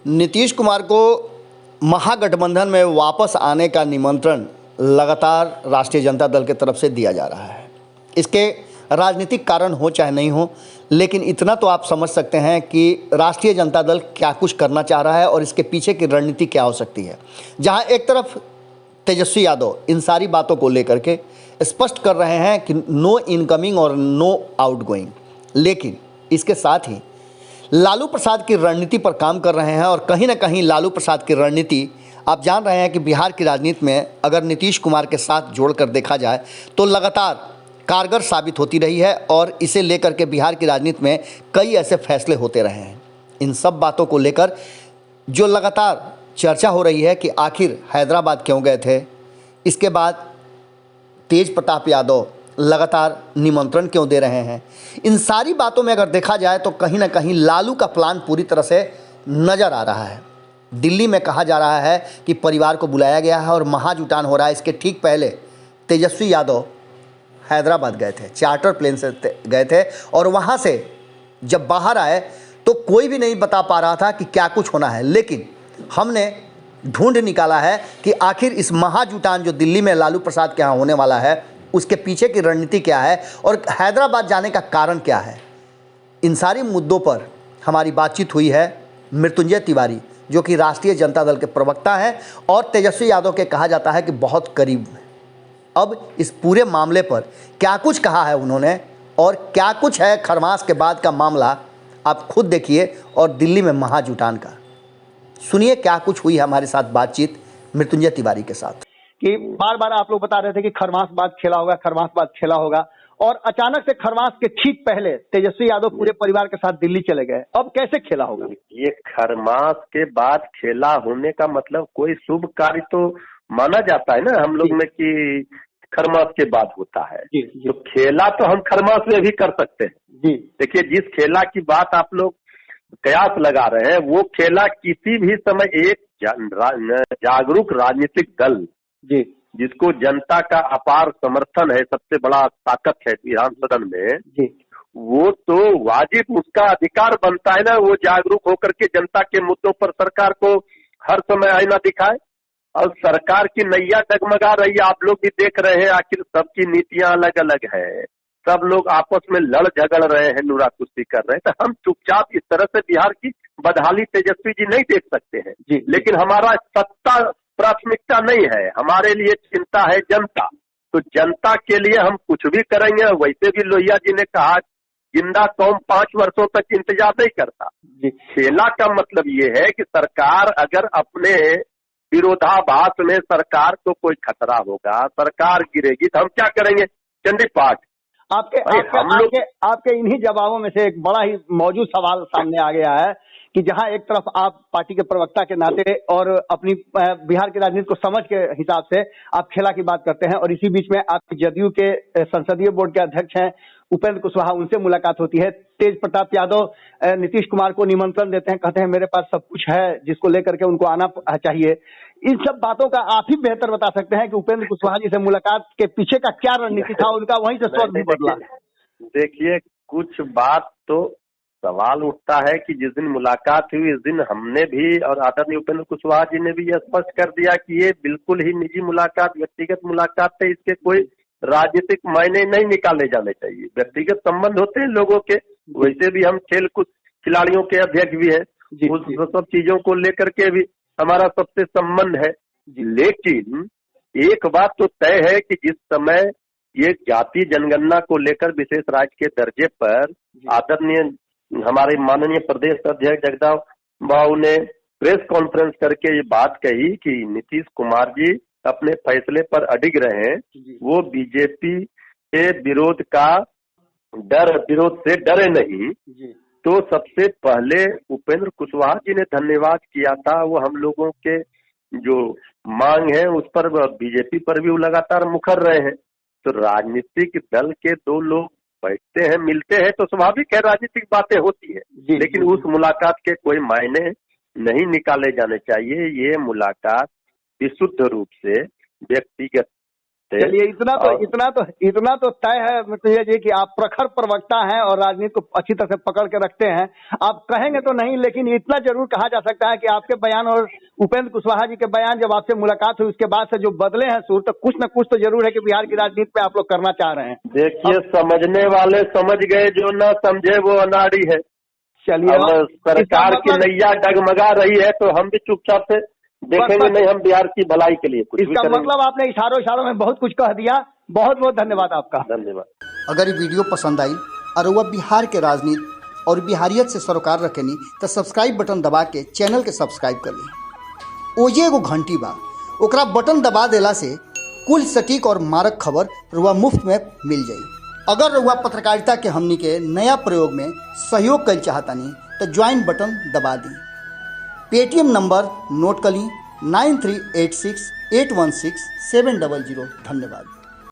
नीतीश कुमार को महागठबंधन में वापस आने का निमंत्रण लगातार राष्ट्रीय जनता दल की तरफ से दिया जा रहा है। इसके राजनीतिक कारण हो चाहे नहीं हो, लेकिन इतना तो आप समझ सकते हैं कि राष्ट्रीय जनता दल क्या कुछ करना चाह रहा है और इसके पीछे की रणनीति क्या हो सकती है। जहां एक तरफ तेजस्वी यादव इन सारी बातों को लेकर के स्पष्ट कर रहे हैं कि नो इनकमिंग और नो आउटगोइंग, लेकिन इसके साथ ही लालू प्रसाद की रणनीति पर काम कर रहे हैं। और कहीं ना कहीं लालू प्रसाद की रणनीति आप जान रहे हैं कि बिहार की राजनीति में अगर नीतीश कुमार के साथ जोड़कर देखा जाए तो लगातार कारगर साबित होती रही है और इसे लेकर के बिहार की राजनीति में कई ऐसे फैसले होते रहे हैं। इन सब बातों को लेकर जो लगातार चर्चा हो रही है कि आखिर हैदराबाद क्यों गए थे, इसके बाद तेज प्रताप यादव लगातार निमंत्रण क्यों दे रहे हैं, इन सारी बातों में अगर देखा जाए तो कहीं ना कहीं लालू का प्लान पूरी तरह से नज़र आ रहा है। दिल्ली में कहा जा रहा है कि परिवार को बुलाया गया है और महाजुटान हो रहा है। इसके ठीक पहले तेजस्वी यादव हैदराबाद गए थे, चार्टर प्लेन से गए थे और वहाँ से जब बाहर आए तो कोई भी नहीं बता पा रहा था कि क्या कुछ होना है। लेकिन हमने ढूंढ निकाला है कि आखिर इस महाजुटान जो दिल्ली में लालू प्रसाद के यहाँ होने वाला है उसके पीछे की रणनीति क्या है और हैदराबाद जाने का कारण क्या है। इन सारी मुद्दों पर हमारी बातचीत हुई है मृत्युंजय तिवारी, जो कि राष्ट्रीय जनता दल के प्रवक्ता हैं और तेजस्वी यादव के कहा जाता है कि बहुत करीब हैं। अब इस पूरे मामले पर क्या कुछ कहा है उन्होंने और क्या कुछ है खरमास के बाद का मामला, आप खुद देखिए। और दिल्ली में महाजुटान का सुनिए क्या कुछ हुई हमारे साथ बातचीत मृत्युंजय तिवारी के साथ। कि बार बार आप लोग बता रहे थे कि खरमास बाद खेला होगा, खरमास बाद खेला होगा, और अचानक से खरमास के ठीक पहले तेजस्वी यादव पूरे परिवार के साथ दिल्ली चले गए। अब कैसे खेला होगा? ये खरमास के बाद खेला होने का मतलब कोई शुभ कार्य तो माना जाता है ना हम लोग में कि खरमास के बाद होता है। जी, जी। तो खेला तो हम खरमास में भी कर सकते हैं। जी देखिए, जिस खेला की बात आप लोग कयास लगा रहे हैं वो खेला किसी भी समय एक जागरूक राजनीतिक दल, जी जिसको जनता का अपार समर्थन है, सबसे बड़ा ताकत है विधान सदन में, जी, वो तो वाजिब उसका अधिकार बनता है ना, वो जागरूक होकर के जनता के मुद्दों पर सरकार को हर समय आईना दिखाए। और सरकार की नैया डगमगा रही है, आप लोग भी देख रहे हैं। आखिर सबकी नीतियां अलग अलग है, सब लोग आपस में लड़ झगड़ रहे हैं, नूरा कुश्ती कर रहे हैं। तो हम चुपचाप इस तरह से बिहार की बदहाली तेजस्वी जी नहीं देख सकते हैं। जी। लेकिन हमारा सत्ता प्राथमिकता नहीं है, हमारे लिए चिंता है जनता। तो जनता के लिए हम कुछ भी करेंगे। वैसे भी लोहिया जी ने कहा जिंदा कौम 5 वर्षों तक इंतजार नहीं करता। खेला का मतलब ये है कि सरकार अगर अपने विरोधाभास में सरकार को कोई खतरा होगा, सरकार गिरेगी, तो हम क्या करेंगे? चंडी पाठ। आपके इन्हीं जवाबों में से एक बड़ा ही मौजूद सवाल सामने आ गया है कि जहां एक तरफ आप पार्टी के प्रवक्ता के नाते और अपनी बिहार की राजनीति को समझ के हिसाब से आप खेला की बात करते हैं, और इसी बीच में आप जदयू के संसदीय बोर्ड के अध्यक्ष हैं उपेंद्र कुशवाहा, उनसे मुलाकात होती है। तेज प्रताप यादव नीतीश कुमार को निमंत्रण देते हैं, कहते हैं मेरे पास सब कुछ है जिसको लेकर के उनको आना चाहिए। इन सब बातों का आप ही बेहतर बता सकते हैं कि उपेंद्र कुशवाहा जी से मुलाकात के पीछे का क्या रणनीति था, उनका वहीं से स्वर भी बदला। देखिए, कुछ बात तो सवाल उठता है कि जिस दिन मुलाकात हुई इस दिन हमने भी और आदरणीय उपेंद्र कुशवाहा जी ने भी यह स्पष्ट कर दिया कि ये बिल्कुल ही निजी मुलाकात, व्यक्तिगत मुलाकात है, इसके कोई राजनीतिक मायने नहीं निकाले जाने चाहिए। व्यक्तिगत संबंध होते हैं लोगों के, वैसे भी हम खेल कुछ खिलाड़ियों के अध्यक्ष भी हैं, उस सब चीजों को लेकर के भी हमारा सबसे संबंध है। लेकिन एक बात तो तय है कि जिस समय ये जाति जनगणना को लेकर विशेष राज्य के दर्जे पर आदरणीय हमारे माननीय प्रदेश अध्यक्ष जगदाव बाबू ने प्रेस कॉन्फ्रेंस करके ये बात कही कि नीतीश कुमार जी अपने फैसले पर अडिग रहे, वो बीजेपी के विरोध से डरे नहीं। तो सबसे पहले उपेंद्र कुशवाहा जी ने धन्यवाद किया था। वो हम लोगों के जो मांग है उस पर बीजेपी पर भी वो लगातार मुखर रहे हैं। तो राजनीतिक दल के दो लोग बैठते हैं, मिलते हैं, तो स्वाभाविक है राजनीतिक बातें होती है। लेकिन उस मुलाकात के कोई मायने नहीं निकाले जाने चाहिए। ये मुलाकात विशुद्ध रूप से व्यक्तिगत थे। चलिए इतना तो तय है मित्र जी कि आप प्रखर प्रवक्ता हैं और राजनीति को अच्छी तरह से पकड़ के रखते हैं। आप कहेंगे तो नहीं, लेकिन इतना जरूर कहा जा सकता है कि आपके बयान और उपेंद्र कुशवाहा जी के बयान जब आपसे मुलाकात हुई उसके बाद से जो बदले हैं सुर, तो कुछ न कुछ तो जरूर है कि बिहार की राजनीति पे आप लोग करना चाह रहे हैं। देखिए, समझने वाले समझ गए, जो न समझे वो अनाड़ी है। चलिए, अब सरकार की नैया डगमगा रही है तो हम भी चुपचाप से देखेंगे नहीं, हम बिहार की भलाई के लिए कुछ भी इसका करेंगे। मतलब आपने इशारों में बहुत कुछ कह दिया। बहुत बहुत धन्यवाद आपका। धन्यवाद। अगर ये वीडियो पसंद आई और वह बिहार के राजनीति और बिहारियत से सरोकार रखेनी तो सब्सक्राइब बटन दबा के चैनल के सब्सक्राइब कर ली। ओजे एगो घंटी बा, ओकरा बटन दबा देला से कुल सटीक और मारक खबर रुआ मुफ्त में मिल जाई। अगर रुआ पत्रकारिता के हमनी के नया प्रयोग में सहयोग कर चाहतानी तो ज्वाइन बटन दबा दी। पेटीएम नंबर नोट कर ली 9386816700। धन्यवाद।